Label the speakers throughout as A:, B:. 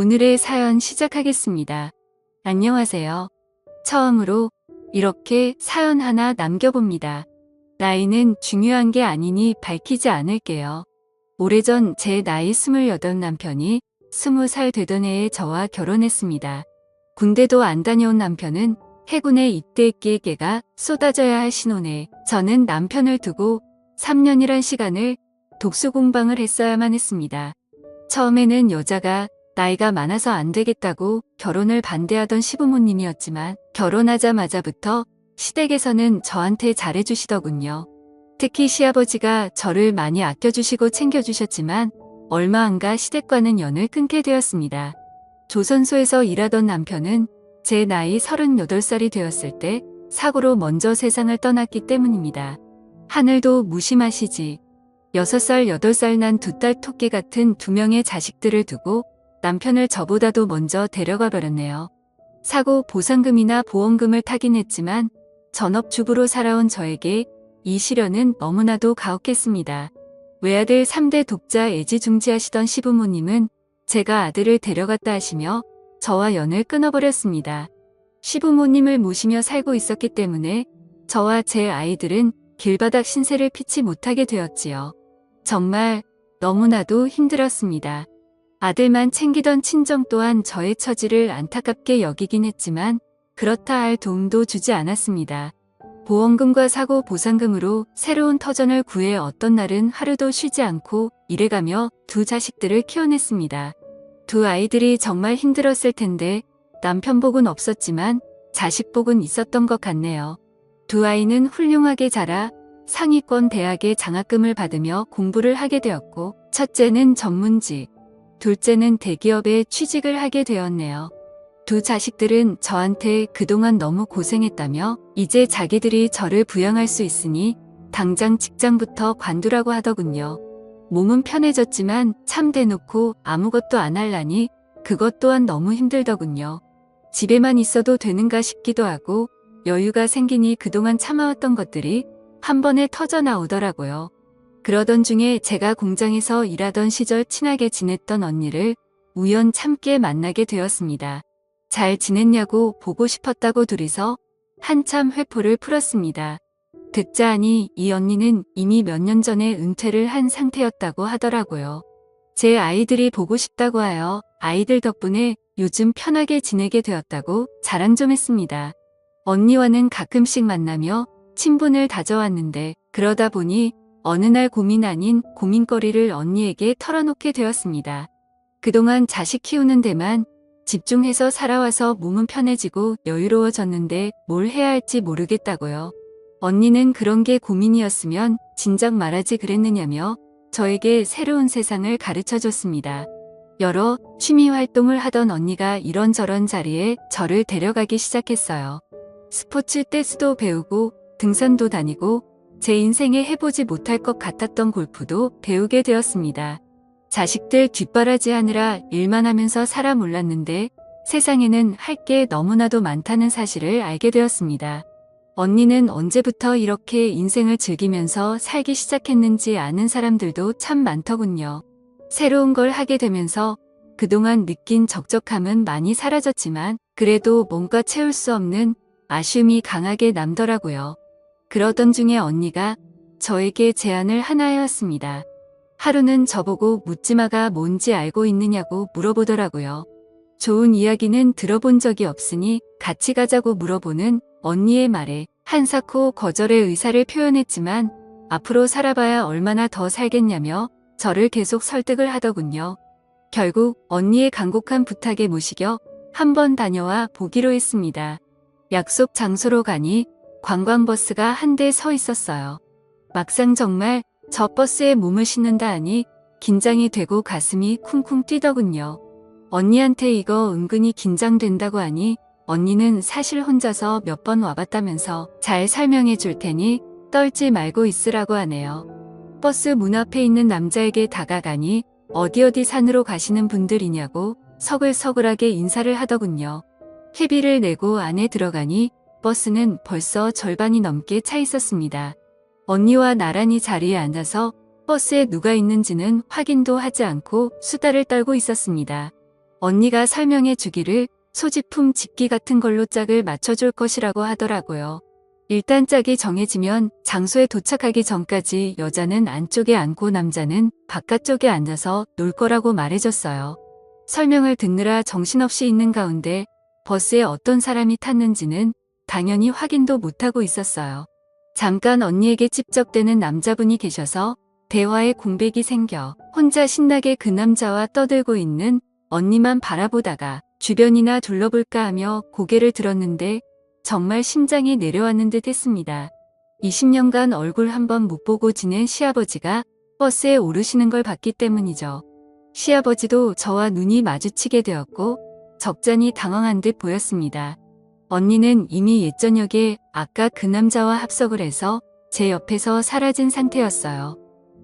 A: 오늘의 사연 시작하겠습니다. 안녕하세요. 처음으로 이렇게 사연 하나 남겨봅니다. 나이는 중요한 게 아니니 밝히지 않을게요. 오래전 제 나이 28 남편이 20살 되던 해에 저와 결혼했습니다. 군대도 안 다녀온 남편은 해군에 입대했기에 깨가 쏟아져야 할 신혼에 저는 남편을 두고 3년이란 시간을 독수공방을 했어야만 했습니다. 처음에는 여자가 나이가 많아서 안 되겠다고 결혼을 반대하던 시부모님이었지만 결혼하자마자부터 시댁에서는 저한테 잘해주시더군요. 특히 시아버지가 저를 많이 아껴주시고 챙겨주셨지만 얼마 안 가 시댁과는 연을 끊게 되었습니다. 조선소에서 일하던 남편은 제 나이 38살이 되었을 때 사고로 먼저 세상을 떠났기 때문입니다. 하늘도 무심하시지. 6살, 8살 난 두 딸 토끼 같은 2명의 자식들을 두고 남편을 저보다도 먼저 데려가 버렸네요. 사고 보상금이나 보험금을 타긴 했지만 전업주부로 살아온 저에게 이 시련은 너무나도 가혹했습니다. 외아들 3대 독자 애지중지하시던 시부모님은 제가 아들을 데려갔다 하시며 저와 연을 끊어버렸습니다. 시부모님을 모시며 살고 있었기 때문에 저와 제 아이들은 길바닥 신세를 피치 못하게 되었지요. 정말 너무나도 힘들었습니다. 아들만 챙기던 친정 또한 저의 처지를 안타깝게 여기긴 했지만 그렇다 할 도움도 주지 않았습니다. 보험금과 사고 보상금으로 새로운 터전을 구해 어떤 날은 하루도 쉬지 않고 일해가며 두 자식들을 키워냈습니다. 두 아이들이 정말 힘들었을 텐데 남편 복은 없었지만 자식 복은 있었던 것 같네요. 두 아이는 훌륭하게 자라 상위권 대학의 장학금을 받으며 공부를 하게 되었고 첫째는 전문직, 둘째는 대기업에 취직을 하게 되었네요. 두 자식들은 저한테 그동안 너무 고생했다며 이제 자기들이 저를 부양할 수 있으니 당장 직장부터 관두라고 하더군요. 몸은 편해졌지만 참 대놓고 아무것도 안 할라니 그것 또한 너무 힘들더군요. 집에만 있어도 되는가 싶기도 하고 여유가 생기니 그동안 참아왔던 것들이 한 번에 터져 나오더라고요. 그러던 중에 제가 공장에서 일하던 시절 친하게 지냈던 언니를 우연찮게 만나게 되었습니다. 잘 지냈냐고 보고 싶었다고 둘이서 한참 회포를 풀었습니다. 듣자 하니 이 언니는 이미 몇 년 전에 은퇴를 한 상태였다고 하더라고요. 제 아이들이 보고 싶다고 하여 아이들 덕분에 요즘 편하게 지내게 되었다고 자랑 좀 했습니다. 언니와는 가끔씩 만나며 친분을 다져왔는데 그러다 보니 어느 날 고민 아닌 고민거리를 언니에게 털어놓게 되었습니다. 그동안 자식 키우는 데만 집중해서 살아와서 몸은 편해지고 여유로워졌는데 뭘 해야 할지 모르겠다고요. 언니는 그런 게 고민이었으면 진작 말하지 그랬느냐며 저에게 새로운 세상을 가르쳐줬습니다. 여러 취미 활동을 하던 언니가 이런저런 자리에 저를 데려가기 시작했어요. 스포츠 댄스도 배우고 등산도 다니고 제 인생에 해보지 못할 것 같았던 골프도 배우게 되었습니다. 자식들 뒷바라지하느라 일만 하면서 살아 몰랐는데 세상에는 할 게 너무나도 많다는 사실을 알게 되었습니다. 언니는 언제부터 이렇게 인생을 즐기면서 살기 시작했는지 아는 사람들도 참 많더군요. 새로운 걸 하게 되면서 그동안 느낀 적적함은 많이 사라졌지만 그래도 뭔가 채울 수 없는 아쉬움이 강하게 남더라고요. 그러던 중에 언니가 저에게 제안을 하나 해왔습니다. 하루는 저보고 묻지마가 뭔지 알고 있느냐고 물어보더라고요. 좋은 이야기는 들어본 적이 없으니 같이 가자고 물어보는 언니의 말에 한사코 거절의 의사를 표현했지만 앞으로 살아봐야 얼마나 더 살겠냐며 저를 계속 설득을 하더군요. 결국 언니의 간곡한 부탁에 모시겨 한번 다녀와 보기로 했습니다. 약속 장소로 가니 관광버스가 한 대 서 있었어요. 막상 정말 저 버스에 몸을 싣는다 하니 긴장이 되고 가슴이 쿵쿵 뛰더군요. 언니한테 이거 은근히 긴장된다고 하니 언니는 사실 혼자서 몇 번 와봤다면서 잘 설명해 줄 테니 떨지 말고 있으라고 하네요. 버스 문 앞에 있는 남자에게 다가가니 어디 산으로 가시는 분들이냐고 서글서글하게 인사를 하더군요. 회비를 내고 안에 들어가니 버스는 벌써 절반이 넘게 차 있었습니다. 언니와 나란히 자리에 앉아서 버스에 누가 있는지는 확인도 하지 않고 수다를 떨고 있었습니다. 언니가 설명해 주기를 소지품 집기 같은 걸로 짝을 맞춰줄 것이라고 하더라고요. 일단 짝이 정해지면 장소에 도착하기 전까지 여자는 안쪽에 앉고 남자는 바깥쪽에 앉아서 놀 거라고 말해줬어요. 설명을 듣느라 정신없이 있는 가운데 버스에 어떤 사람이 탔는지는 당연히 확인도 못하고 있었어요. 잠깐 언니에게 찝적대는 남자분이 계셔서 대화에 공백이 생겨 혼자 신나게 그 남자와 떠들고 있는 언니만 바라보다가 주변이나 둘러볼까 하며 고개를 들었는데 정말 심장이 내려앉는 듯 했습니다. 20년간 얼굴 한번 못 보고 지낸 시아버지가 버스에 오르시는 걸 봤기 때문이죠. 시아버지도 저와 눈이 마주치게 되었고 적잖이 당황한 듯 보였습니다. 언니는 이미 옛저녁에 아까 그 남자와 합석을 해서 제 옆에서 사라진 상태였어요.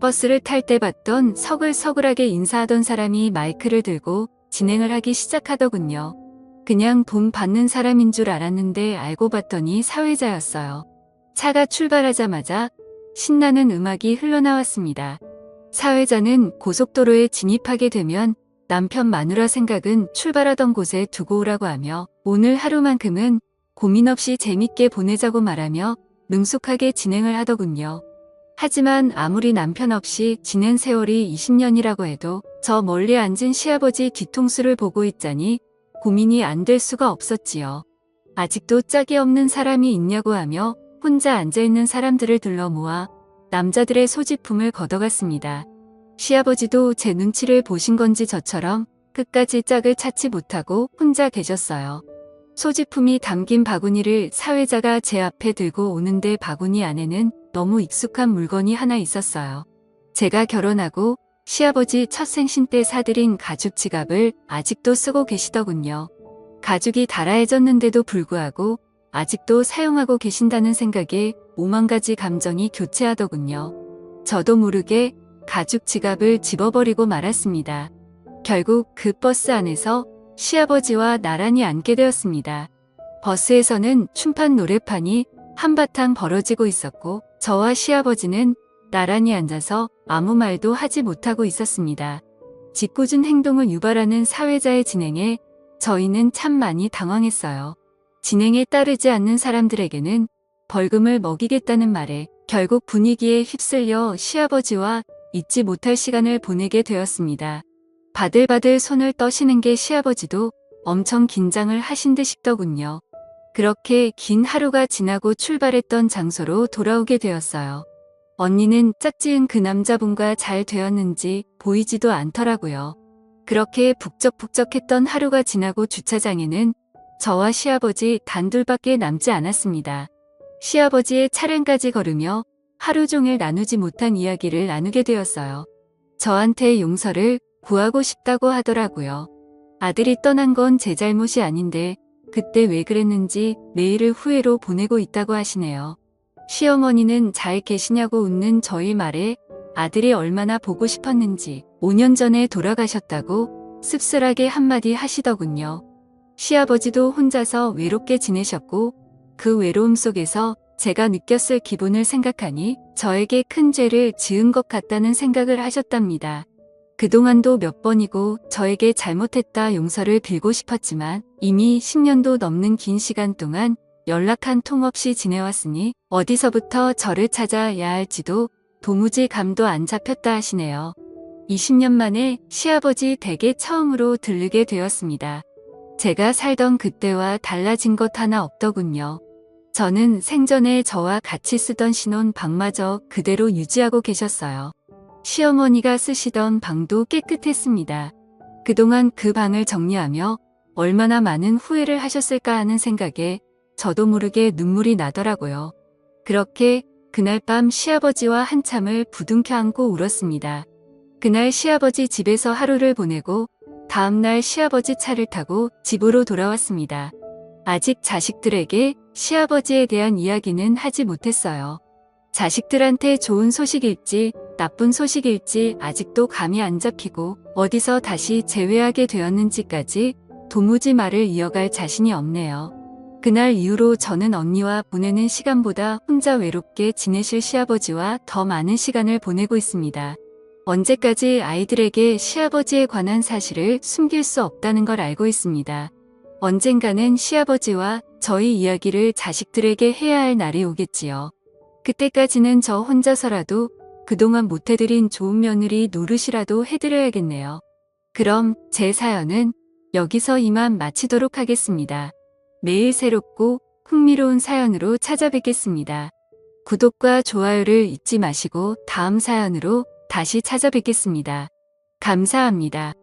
A: 버스를 탈 때 봤던 서글서글하게 인사하던 사람이 마이크를 들고 진행을 하기 시작하더군요. 그냥 돈 받는 사람인 줄 알았는데 알고 봤더니 사회자였어요. 차가 출발하자마자 신나는 음악이 흘러나왔습니다. 사회자는 고속도로에 진입하게 되면 남편 마누라 생각은 출발하던 곳에 두고 오라고 하며 오늘 하루만큼은 고민 없이 재밌게 보내자고 말하며 능숙하게 진행을 하더군요. 하지만 아무리 남편 없이 지낸 세월이 20년이라고 해도 저 멀리 앉은 시아버지 뒤통수를 보고 있자니 고민이 안 될 수가 없었지요. 아직도 짝이 없는 사람이 있냐고 하며 혼자 앉아있는 사람들을 둘러 모아 남자들의 소지품을 걷어갔습니다. 시아버지도 제 눈치를 보신 건지 저처럼 끝까지 짝을 찾지 못하고 혼자 계셨어요. 소지품이 담긴 바구니를 사회자가 제 앞에 들고 오는데 바구니 안에는 너무 익숙한 물건이 하나 있었어요. 제가 결혼하고 시아버지 첫 생신 때 사들인 가죽 지갑을 아직도 쓰고 계시더군요. 가죽이 달아해졌는데도 불구하고 아직도 사용하고 계신다는 생각에 오만 가지 감정이 교체하더군요. 저도 모르게 가죽 지갑을 집어버리고 말았습니다. 결국 그 버스 안에서 시아버지와 나란히 앉게 되었습니다. 버스에서는 춤판 노래판이 한바탕 벌어지고 있었고 저와 시아버지는 나란히 앉아서 아무 말도 하지 못하고 있었습니다. 짓궂은 행동을 유발하는 사회자의 진행에 저희는 참 많이 당황했어요. 진행에 따르지 않는 사람들에게는 벌금을 먹이겠다는 말에 결국 분위기에 휩쓸려 시아버지와 잊지 못할 시간을 보내게 되었습니다. 바들바들 손을 떠시는 게 시아버지도 엄청 긴장을 하신 듯 싶더군요. 그렇게 긴 하루가 지나고 출발했던 장소로 돌아오게 되었어요. 언니는 짝지은 그 남자분과 잘 되었는지 보이지도 않더라고요. 그렇게 북적북적했던 하루가 지나고 주차장에는 저와 시아버지 단둘밖에 남지 않았습니다. 시아버지의 차량까지 걸으며 하루 종일 나누지 못한 이야기를 나누게 되었어요. 저한테 용서를 구하고 싶다고 하더라고요. 아들이 떠난 건 제 잘못이 아닌데 그때 왜 그랬는지 매일을 후회로 보내고 있다고 하시네요. 시어머니는 잘 계시냐고 웃는 저희 말에 아들이 얼마나 보고 싶었는지 5년 전에 돌아가셨다고 씁쓸하게 한마디 하시더군요. 시아버지도 혼자서 외롭게 지내셨고 그 외로움 속에서 제가 느꼈을 기분을 생각하니 저에게 큰 죄를 지은 것 같다는 생각을 하셨답니다. 그동안도 몇 번이고 저에게 잘못했다 용서를 빌고 싶었지만 이미 10년도 넘는 긴 시간 동안 연락 한 통 없이 지내왔으니 어디서부터 저를 찾아야 할지도 도무지 감도 안 잡혔다 하시네요. 20년 만에 시아버지 댁에 처음으로 들르게 되었습니다. 제가 살던 그때와 달라진 것 하나 없더군요. 저는 생전에 저와 같이 쓰던 신혼 방마저 그대로 유지하고 계셨어요. 시어머니가 쓰시던 방도 깨끗했습니다. 그동안 그 방을 정리하며 얼마나 많은 후회를 하셨을까 하는 생각에 저도 모르게 눈물이 나더라고요. 그렇게 그날 밤 시아버지와 한참을 부둥켜 안고 울었습니다. 그날 시아버지 집에서 하루를 보내고 다음날 시아버지 차를 타고 집으로 돌아왔습니다. 아직 자식들에게 시아버지에 대한 이야기는 하지 못했어요. 자식들한테 좋은 소식일지 나쁜 소식일지 아직도 감이 안 잡히고 어디서 다시 재회하게 되었는지까지 도무지 말을 이어갈 자신이 없네요. 그날 이후로 저는 언니와 보내는 시간보다 혼자 외롭게 지내실 시아버지와 더 많은 시간을 보내고 있습니다. 언제까지 아이들에게 시아버지에 관한 사실을 숨길 수 없다는 걸 알고 있습니다. 언젠가는 시아버지와 저희 이야기를 자식들에게 해야 할 날이 오겠지요. 그때까지는 저 혼자서라도 그동안 못해드린 좋은 며느리 노릇이라도 해드려야겠네요. 그럼 제 사연은 여기서 이만 마치도록 하겠습니다. 매일 새롭고 흥미로운 사연으로 찾아뵙겠습니다. 구독과 좋아요를 잊지 마시고 다음 사연으로 다시 찾아뵙겠습니다. 감사합니다.